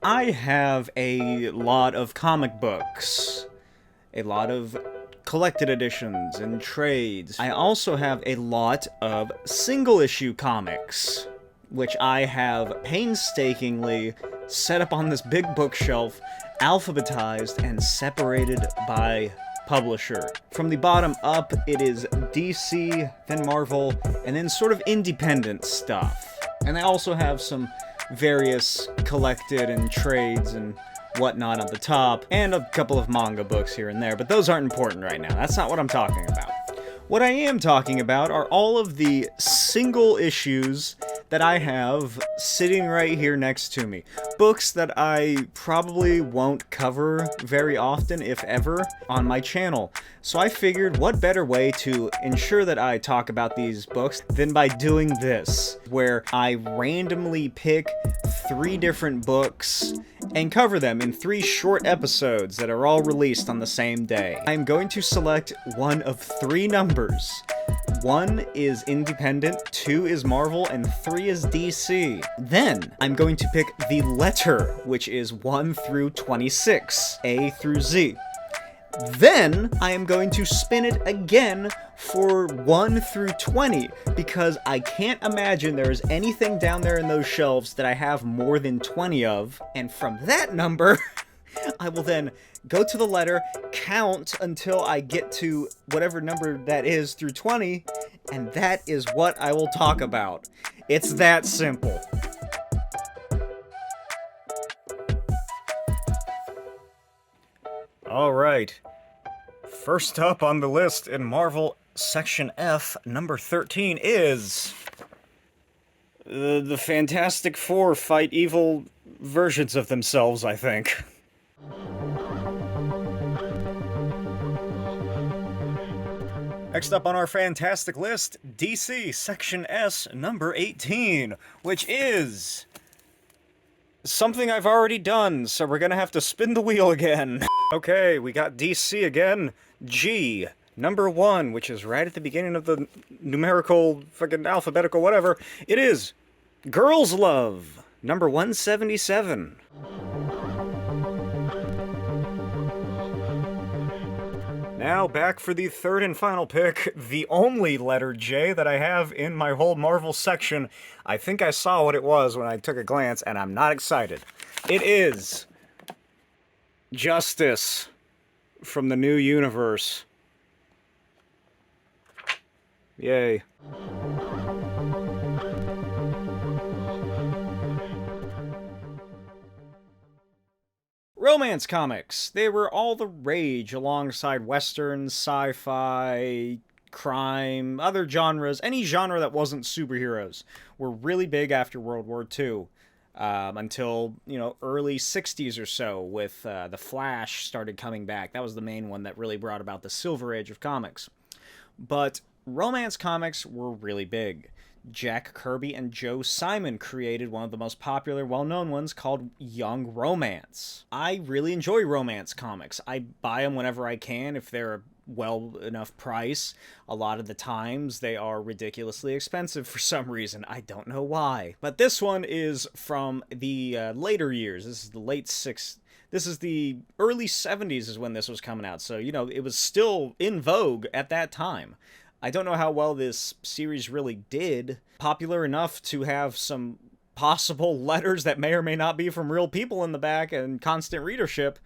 I have a lot of comic books, a lot of collected editions and trades. I also have a lot of single-issue comics, which I have painstakingly set up on this big bookshelf, alphabetized and separated by publisher. From the bottom up, it is DC, then Marvel, and then sort of independent stuff. And I also have some various collected and trades and whatnot at the top, and a couple of manga books here and there, but those aren't important right now. That's not what I'm talking about. What I am talking about are all of the single issues that I have sitting right here next to me. Books that I probably won't cover very often, if ever, on my channel. So I figured what better way to ensure that I talk about these books than by doing this, where I randomly pick 3 different books and cover them in 3 short episodes that are all released on the same day. I'm going to select one of 3 numbers. 1 is independent, 2 is Marvel, and 3 is DC. Then, I'm going to pick the letter, which is 1 through 26, A through Z. Then, I am going to spin it again for 1 through 20, because I can't imagine there is anything down there in those shelves that I have more than 20 of, and from that number, I will then go to the letter, count until I get to whatever number that is through 20, and that is what I will talk about. It's that simple. Alright. First up on the list in Marvel Section F, number 13 is... the Fantastic Four fight evil versions of themselves, I think. Next up on our fantastic list, DC Section S, number 18, which is something I've already done, so we're gonna have to spin the wheel again. Okay, we got DC again, G, number 1, which is right at the beginning of the numerical, fucking alphabetical, whatever. It is Girls Love, number 177. Now, back for the third and final pick, the only letter J that I have in my whole Marvel section. I think I saw what it was when I took a glance, and I'm not excited. It is Justice from the New Universe. Yay. Romance comics. They were all the rage alongside westerns, sci-fi, crime, other genres. Any genre that wasn't superheroes were really big after World War II. Until, early 60s or so, with The Flash started coming back. That was the main one that really brought about the Silver Age of comics. But romance comics were really big. Jack Kirby and Joe Simon created one of the most popular, well-known ones called Young Romance. I really enjoy romance comics. I buy them whenever I can if they're a well enough price. A lot of the times they are ridiculously expensive for some reason. I don't know why. But this one is from the later years. This is the This is the early 70s is when this was coming out. So, it was still in vogue at that time. I don't know how well this series really did. Popular enough to have some possible letters that may or may not be from real people in the back and constant readership,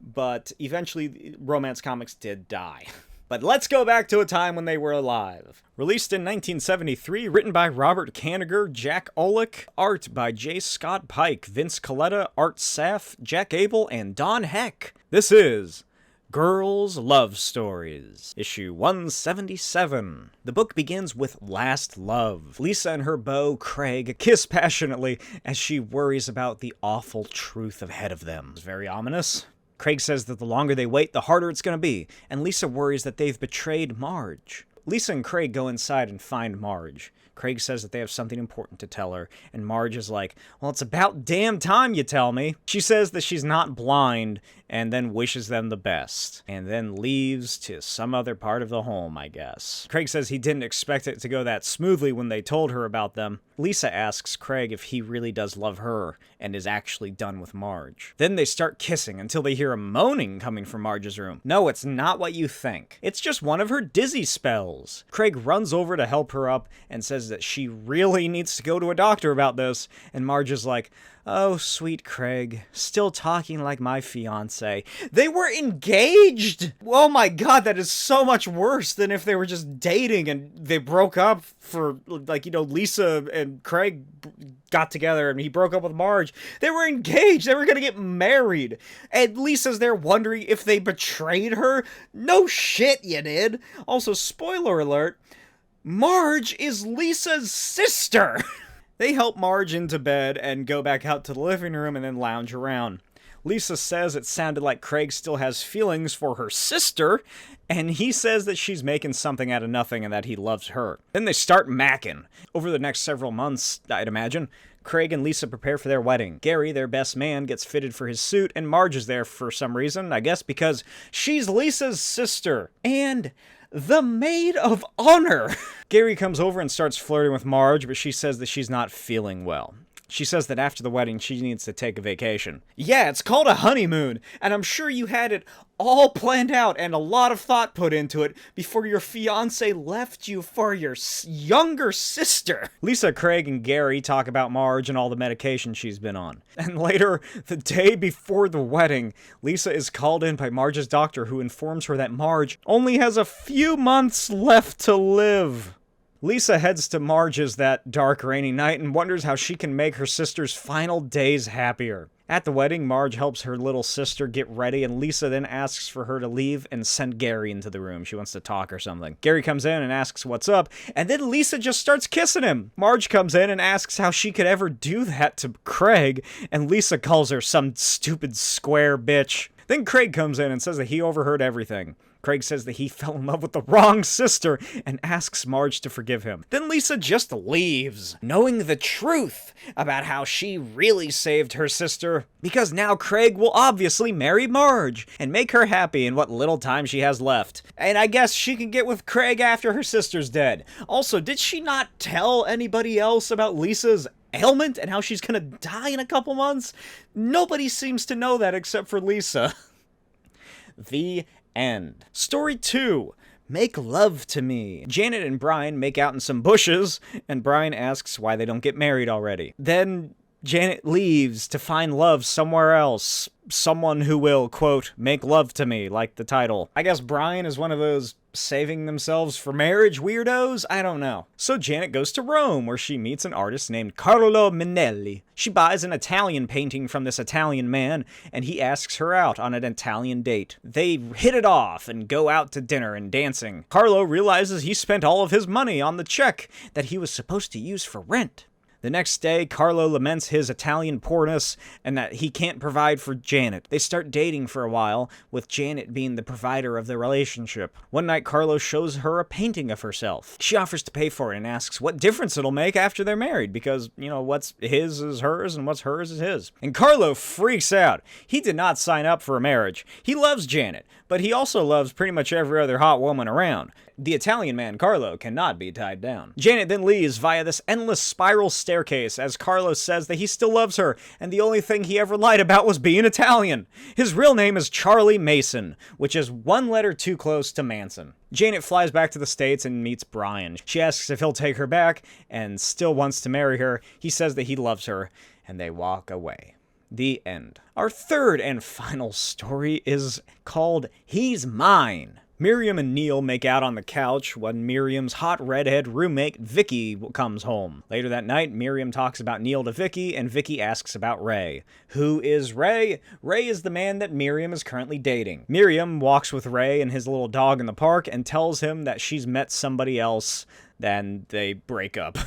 but eventually romance comics did die. But let's go back to a time when they were alive. Released in 1973, written by Robert Kanigher, Jack Olick, art by J. Scott Pike, Vince Colletta, Art Saf, Jack Abel, and Don Heck. This is Girls' Love Stories, issue 177. The book begins with Last Love. Lisa and her beau, Craig, kiss passionately as she worries about the awful truth ahead of them. It's very ominous. Craig says that the longer they wait, the harder it's going to be, and Lisa worries that they've betrayed Marge. Lisa and Craig go inside and find Marge. Craig says that they have something important to tell her, and Marge is like, well, it's about damn time you tell me. She says that she's not blind, and then wishes them the best, and then leaves to some other part of the home, I guess. Craig says he didn't expect it to go that smoothly when they told her about them. Lisa asks Craig if he really does love her and is actually done with Marge. Then they start kissing until they hear a moaning coming from Marge's room. No, it's not what you think. It's just one of her dizzy spells. Craig runs over to help her up and says that she really needs to go to a doctor about this, and Marge is like, "Oh, sweet Craig, still talking like my fiance." They were engaged! Oh my god, that is so much worse than if they were just dating and they broke up for, like, Lisa and Craig got together and he broke up with Marge. They were engaged! They were gonna get married! And Lisa's there wondering if they betrayed her? No shit, you did! Also, spoiler alert, Marge is Lisa's sister! They help Marge into bed and go back out to the living room and then lounge around. Lisa says it sounded like Craig still has feelings for her sister, and he says that she's making something out of nothing and that he loves her. Then they start macking. Over the next several months, I'd imagine, Craig and Lisa prepare for their wedding. Gary, their best man, gets fitted for his suit, and Marge is there for some reason, I guess because she's Lisa's sister. And the maid of honor! Gary comes over and starts flirting with Marge, but she says that she's not feeling well. She says that after the wedding, she needs to take a vacation. Yeah, it's called a honeymoon, and I'm sure you had it all planned out and a lot of thought put into it before your fiance left you for your younger sister. Lisa, Craig, and Gary talk about Marge and all the medication she's been on. And later, the day before the wedding, Lisa is called in by Marge's doctor, who informs her that Marge only has a few months left to live. Lisa heads to Marge's that dark, rainy night and wonders how she can make her sister's final days happier. At the wedding, Marge helps her little sister get ready, and Lisa then asks for her to leave and send Gary into the room. She wants to talk or something. Gary comes in and asks what's up, and then Lisa just starts kissing him. Marge comes in and asks how she could ever do that to Craig, and Lisa calls her some stupid square bitch. Then Craig comes in and says that he overheard everything. Craig says that he fell in love with the wrong sister and asks Marge to forgive him. Then Lisa just leaves, knowing the truth about how she really saved her sister, because now Craig will obviously marry Marge and make her happy in what little time she has left. And I guess she can get with Craig after her sister's dead. Also, did she not tell anybody else about Lisa's ailment and how she's gonna die in a couple months? Nobody seems to know that except for Lisa. The end. Story 2. Make love to me. Janet and Brian make out in some bushes, and Brian asks why they don't get married already. Then Janet leaves to find love somewhere else. Someone who will, quote, make love to me, like the title. I guess Brian is one of those saving themselves for marriage weirdos? I don't know. So Janet goes to Rome, where she meets an artist named Carlo Minelli. She buys an Italian painting from this Italian man, and he asks her out on an Italian date. They hit it off and go out to dinner and dancing. Carlo realizes he spent all of his money on the check that he was supposed to use for rent. The next day, Carlo laments his Italian poorness and that he can't provide for Janet. They start dating for a while, with Janet being the provider of the relationship. One night, Carlo shows her a painting of herself. She offers to pay for it and asks what difference it'll make after they're married, because, what's his is hers and what's hers is his. And Carlo freaks out. He did not sign up for a marriage. He loves Janet, but he also loves pretty much every other hot woman around. The Italian man, Carlo, cannot be tied down. Janet then leaves via this endless spiral staircase as Carlo says that he still loves her, and the only thing he ever lied about was being Italian. His real name is Charlie Mason, which is one letter too close to Manson. Janet flies back to the States and meets Brian. She asks if he'll take her back, and still wants to marry her. He says that he loves her, and they walk away. The end. Our third and final story is called He's Mine. Miriam and Neil make out on the couch when Miriam's hot redhead roommate Vicky comes home. Later that night, Miriam talks about Neil to Vicky, and Vicky asks about Ray. Who is Ray? Ray is the man that Miriam is currently dating. Miriam walks with Ray and his little dog in the park and tells him that she's met somebody else. Then they break up.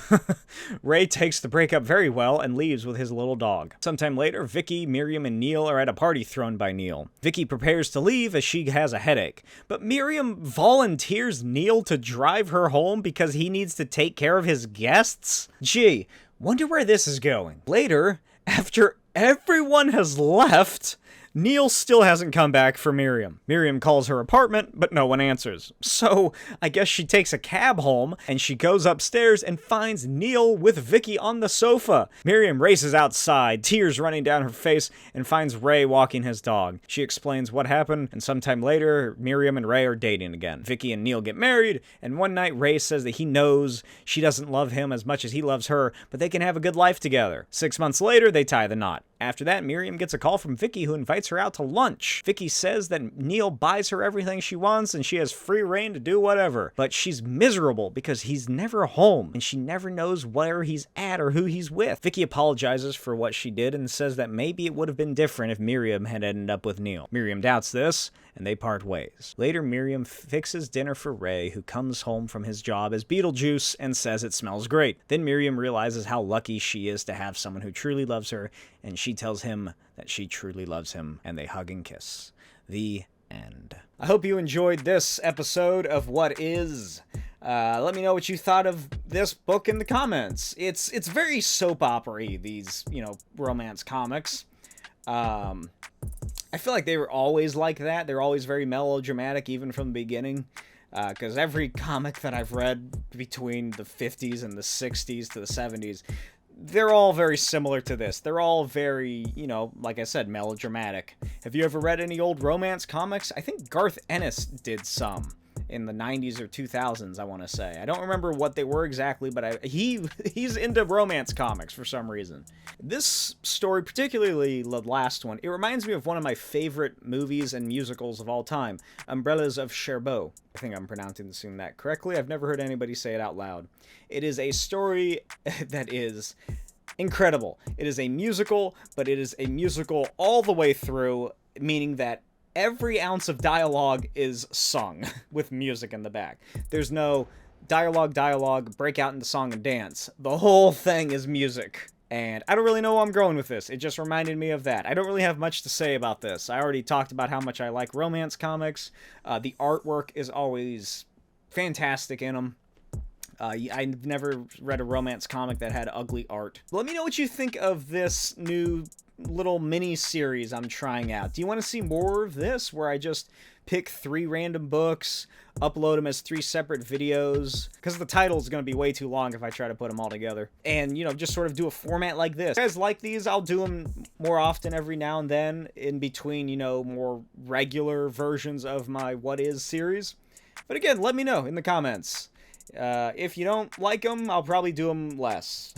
Ray takes the breakup very well and leaves with his little dog. Sometime later, Vicky, Miriam, and Neil are at a party thrown by Neil. Vicky prepares to leave as she has a headache, but Miriam volunteers Neil to drive her home because he needs to take care of his guests? Gee, wonder where this is going. Later, after everyone has left, Neil still hasn't come back for Miriam. Miriam calls her apartment, but no one answers. So, I guess she takes a cab home, and she goes upstairs and finds Neil with Vicky on the sofa. Miriam races outside, tears running down her face, and finds Ray walking his dog. She explains what happened, and sometime later, Miriam and Ray are dating again. Vicky and Neil get married, and one night Ray says that he knows she doesn't love him as much as he loves her, but they can have a good life together. 6 months later, they tie the knot. After that, Miriam gets a call from Vicky, who invites her out to lunch. Vicky says that Neil buys her everything she wants and she has free reign to do whatever. But she's miserable because he's never home and she never knows where he's at or who he's with. Vicky apologizes for what she did and says that maybe it would have been different if Miriam had ended up with Neil. Miriam doubts this, and they part ways. Later, Miriam fixes dinner for Ray, who comes home from his job as Beetlejuice and says it smells great. Then Miriam realizes how lucky she is to have someone who truly loves her, and she tells him that she truly loves him, and they hug and kiss. The end. I hope you enjoyed this episode of What Is. Let me know what you thought of this book in the comments. It's very soap opera-y, these, romance comics. I feel like they were always like that. They're always very melodramatic, even from the beginning. Because every comic that I've read between the 50s and the 60s to the 70s, they're all very similar to this. They're all very, like I said, melodramatic. Have you ever read any old romance comics? I think Garth Ennis did some in the 90s or 2000s, I want to say. I don't remember what they were exactly, but he's into romance comics for some reason. This story, particularly the last one, it reminds me of one of my favorite movies and musicals of all time, Umbrellas of Cherbourg. I think I'm pronouncing that correctly. I've never heard anybody say it out loud. It is a story that is incredible. It is a musical, but it is a musical all the way through, meaning that every ounce of dialogue is sung with music in the back. There's no dialogue, break out into song and dance. The whole thing is music. And I don't really know where I'm going with this. It just reminded me of that. I don't really have much to say about this. I already talked about how much I like romance comics. The artwork is always fantastic in them. I've never read a romance comic that had ugly art. Let me know what you think of this new little mini series I'm trying out. Do you want to see more of this, where I just pick 3 random books, upload them as 3 separate videos? Because the title is going to be way too long if I try to put them all together. And, just sort of do a format like this. If you guys like these, I'll do them more often every now and then, in between, more regular versions of my What Is series. But again, let me know in the comments. If you don't like them, I'll probably do them less,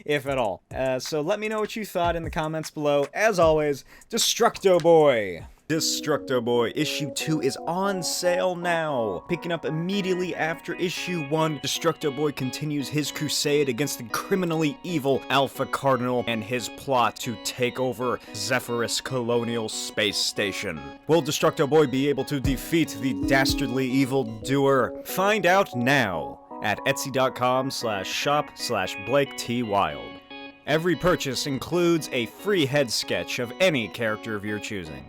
if at all. So let me know what you thought in the comments below. As always, Destructo Boy! Destructo Boy Issue 2 is on sale now! Picking up immediately after Issue 1, Destructo Boy continues his crusade against the criminally evil Alpha Cardinal and his plot to take over Zephyrus Colonial Space Station. Will Destructo Boy be able to defeat the dastardly evildoer? Find out now at etsy.com/shop/BlakeTWild. Every purchase includes a free head sketch of any character of your choosing.